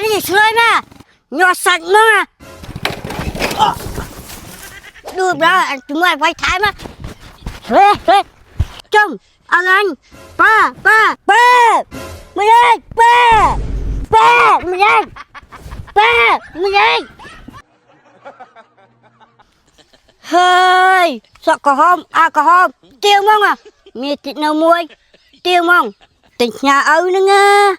anh đi chơi mà nhỏ sạch mà đưa ra chúng mày phải thái mà chơi chồng anh ba mày ơi ba mày ơi hơi sợ có hôm tiêu mong à mẹ thịt nào muối tiêu mong tỉnh nhà âu nữa nghe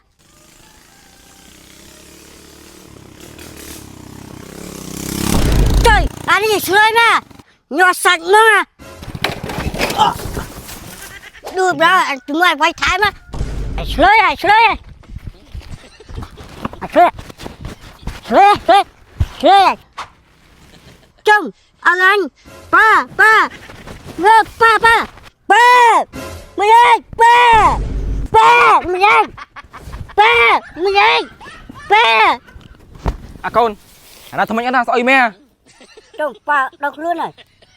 trời anh đi chơi mà nhỏ sạch mà đưa ra chúng mày phải thái mà chơi chồng anh ba mày ơi mày ơi à con nó thầm anh đang sợ mẹ chồng ba đọc luôn rồi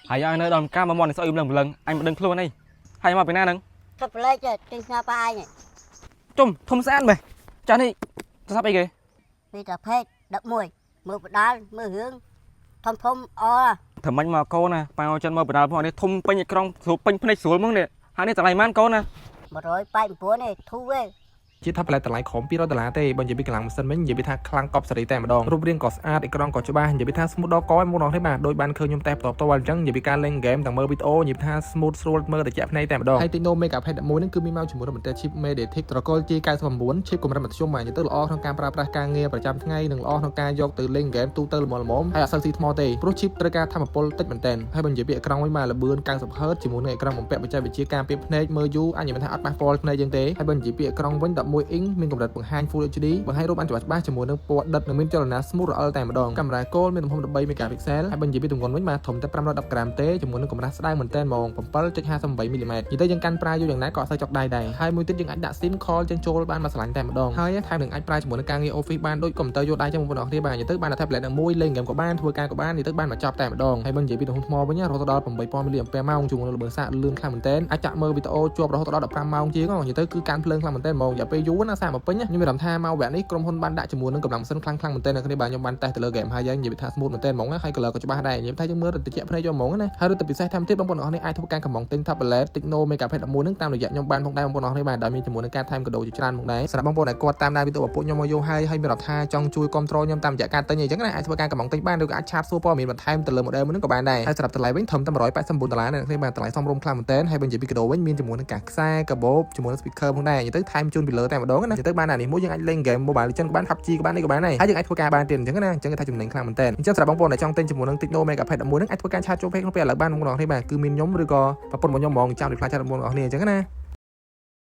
hãy ai nơi đòn cam mà mòn sợ lần anh mà đừng luôn đi hay mà bên nào nâng thật lấy cho trên nhà ba ai này chôm thông sản mày chán đi sao sắp đi kìa vì tập hết đập mùi mưa đá mưa hướng thông thầm anh mà cô nè bao chân mơ bữa nào đi thông pin nhật trong số pin này xuống mông nè hai này tại này man cô nè mà rồi bay búa này thu về ជាថាបន្លែតម្លៃខំ200ដុល្លារទេបើនិយាយពីកម្លាំងម៉ាស៊ីនវិញនិយាយពីថាខ្លាំងកប់សេរីតែម្ដងរូបរាងក៏ស្អាតអេក្រង់ក៏ច្បាស់និយាយពីថា smooth ដល់កឲ្យមកដល់ទេបាទដោយបានឃើញខ្ញុំតែផ្ទាល់អញ្ចឹងនិយាយពីការលេងហ្គេមទាំងមើលវីដេអូនិយាយថា smooth ស្រួលមើលតែជាក់ភ្នែកតែម្ដងហើយ Tecno Megapad 11ហ្នឹងគឺមានមកជាមួយនឹងបន្ទះ chip MediaTek ត្រកូល G99 chip កម្រិតមធ្យមមកនិយាយទៅល្អក្នុងការប្រើប្រាស់ការងារប្រចាំថ្ងៃនិងល្អក្នុងការយកទៅលេងហ្គេមទូទៅល្មមហើយអត់សូវស៊ីថ្មទេព្រោះ chip ត្រូវការថាមពលតិចមែនទែនហើយបើនិយាយពីអេក្រង់វិញមកលឿន 90Hz ជាមួយនឹងអេក្រង់បំពាក់បច្ចេកវិទ្យាការពារភ្នែកមើលយូរអាចនិយាយថាអត់ប៉ះពាល់ភ្នែកយើងទេហើយបើនិយាយពីអេក្រង់វិញ11 inch មានកម្រិតបង្ហាញ Full HD បង្ហាញរូបបានច្បាស់ជាមួយនឹងពណ៌ដិតនិងមានចលនា smooth រអិលតែម្ដងកាមេរ៉ាគោលមានទំហំ13 megapixel ហើយបើនិយាយពីទម្ងន់វិញមកធំតែ510ក្រាមទេជាមួយនឹងកម្រាស់ស្ដើងមែនទែនហ្មង 7.58 មីលីម៉ែត្រនិយាយទៅយើងកាន់ប្រើយូរយ៉ាងណាក៏អត់សូវចុកដៃដែរហើយមួយទៀតយើងអាចដាក់ SIM call ចឹងចូលបានមកឆ្លាញ់តែម្ដងហើយថែមទាំងអាចប្រើជាមួយនឹងការងារ Office បានដូចកុំព្យូទ័រយកដៃចឹងបងប្អូនអរគ្នាបាទនិយាយទៅបានតែ tablet នឹងមួយលេងហ្គេមក៏បានធ្វើការក៏បាននិយាយទៅបានមកចប់តែម្ដងហើយបើនិយាយពីទំហំថ្មវិញរហូតដល់ 8000 mAh ម៉ោងជាមួយនឹងល្បឿនសាកលឿនខ្លាំងមែនទែនអាចចាក់មើលវីដេអូជាប់រហូតដល់15ម៉ោងជាងនិយាយទៅគឺកាន់ភ្លើងខ្លាំងមែនទែនហ្មងរយៈពេលយូរណាស់សាកមកពេញខ្ញុំមានអារម្មណ៍ថាមកវគ្គនេះក្រុមហ៊ុនបានដាក់ជាមួយនឹងកម្លាំងម៉ាស៊ីនខ្លាំងមែនទែននៅគ្នាបាទខ្ញុំបានតេស្តទៅលើហ្គេមហើយយើងនិយាយថា smooth មែនទែនហ្មងណាហើយ color ក៏ច្បាស់ដែរនិយាយថាយើងមើលទៅតិចភ្នែកយកហ្មងណាហើយទៅពិសេសថែមទៀតបងប្អូនអរគ្នាអាចធ្វើការកំងទិញ tablet Tecno Megapad 11នឹងតាមរយៈខ្ញុំបានផងដែរបងប្អូនអរគ្នាបាទដោយមានជាមួយនឹងការថែមកាដូជាច្រើនផងដែរសម្រាប់បងប្អូនដែលគាត់តាមដានវីដេអូរបស់ពួកខ្ញុំមកយូរហើយមានរាប់ថាចង់ជួយគ្រប់គ្រងខ្ញុំតាមរយៈការទិញអីចឹងណាអាចធ្វើការកំងទិញបានឬក៏អាចឆាតសួរព័ត៌មានបន្ថែមទៅលើ model មួយនឹងក៏បានដែរហើយសម្រាប់តម្លៃវិញត្រឹមតែ184ដុល្លារណាគ្នាបាទតម្លៃសមរម្យខ្លាំងមែនទែនហើយបើនិយាយពីកាដូវិញមានជាមួយនឹងការខ្សែកាបូបជាមួយនឹង speaker ផងដែរនិយាយទៅថែមជូនពីលើតែម្ដងណានិយាយទៅបានអានេះមួយយើងអាចលេង game Mobile Legends ក៏បាន PUBG ក៏បាននេះក៏បានដែរហើយយើងអាចធ្វើការបានទៀតអញ្ចឹងណាអញ្ចឹងគេថាចំណេញខ្លាំងមែនទែនអញ្ចឹងសម្រាប់បងប្អូនដែលចង់ទិញជាមួយនឹង Tecno Megapad 11នឹងអាចធ្វើការឆាតចូលពេកក្នុងពេលឥឡូវបានបងប្អូនអរគ្នាបាទគឺមានខ្ញុំឬក៏ប្រពន្ធរបស់ខ្ញុំហ្មងចាំ reply ឆាតបងប្អូនអរគ្នាអញ្ចឹងណា